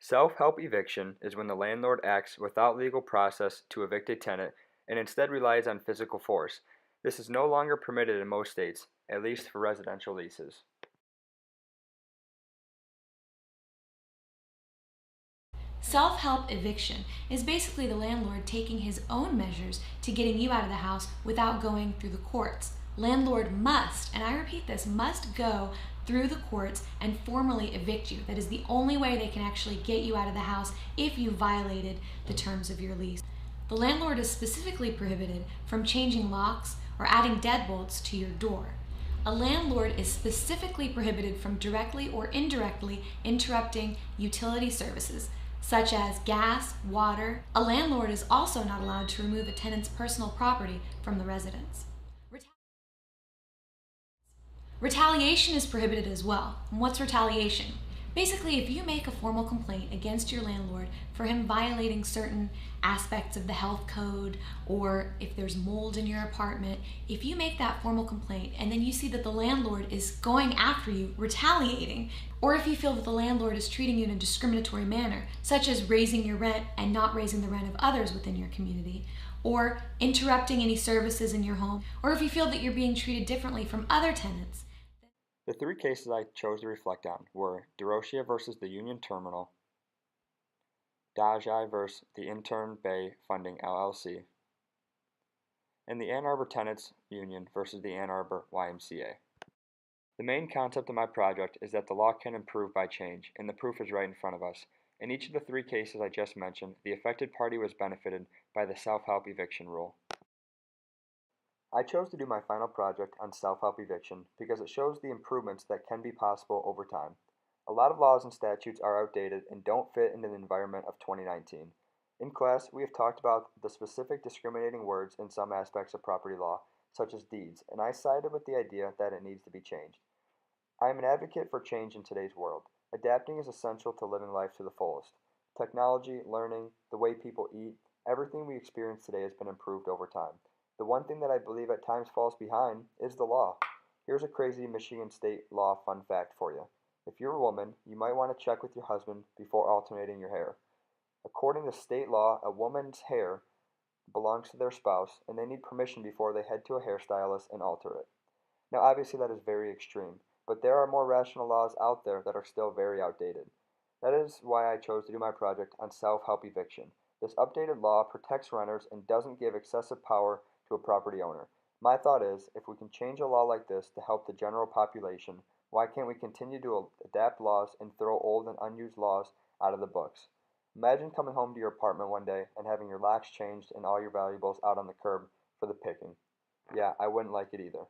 Self-help eviction is when the landlord acts without legal process to evict a tenant and instead relies on physical force. This is no longer permitted in most states, at least for residential leases. Self-help eviction is basically the landlord taking his own measures to getting you out of the house without going through the courts. Landlord must, and I repeat this, must go through the courts and formally evict you. That is the only way they can actually get you out of the house if you violated the terms of your lease. The landlord is specifically prohibited from changing locks or adding deadbolts to your door. A landlord is specifically prohibited from directly or indirectly interrupting utility services, such as gas, water. A landlord is also not allowed to remove a tenant's personal property from the residence. Retaliation is prohibited as well. And what's retaliation? Basically, if you make a formal complaint against your landlord for him violating certain aspects of the health code, or if there's mold in your apartment, if you make that formal complaint and then you see that the landlord is going after you, retaliating, or if you feel that the landlord is treating you in a discriminatory manner, such as raising your rent and not raising the rent of others within your community, or interrupting any services in your home, or if you feel that you're being treated differently from other tenants. The three cases I chose to reflect on were DeRochia versus the Union Terminal, Dajai versus the Intern Bay Funding LLC, and the Ann Arbor Tenants Union versus the Ann Arbor YMCA. The main concept of my project is that the law can improve by change, and the proof is right in front of us. In each of the three cases I just mentioned, the affected party was benefited by the self-help eviction rule. I chose to do my final project on self-help eviction because it shows the improvements that can be possible over time. A lot of laws and statutes are outdated and don't fit into the environment of 2019. In class, we have talked about the specific discriminating words in some aspects of property law, such as deeds, and I sided with the idea that it needs to be changed. I am an advocate for change in today's world. Adapting is essential to living life to the fullest. Technology, learning, the way people eat, everything we experience today has been improved over time. The one thing that I believe at times falls behind is the law. Here's a crazy Michigan state law fun fact for you. If you're a woman, you might want to check with your husband before alternating your hair. According to state law, a woman's hair belongs to their spouse and they need permission before they head to a hairstylist and alter it. Now obviously that is very extreme, but there are more rational laws out there that are still very outdated. That is why I chose to do my project on self-help eviction. This updated law protects renters and doesn't give excessive power to a property owner. My thought is, if we can change a law like this to help the general population, why can't we continue to adapt laws and throw old and unused laws out of the books? Imagine coming home to your apartment one day and having your locks changed and all your valuables out on the curb for the picking. Yeah, I wouldn't like it either.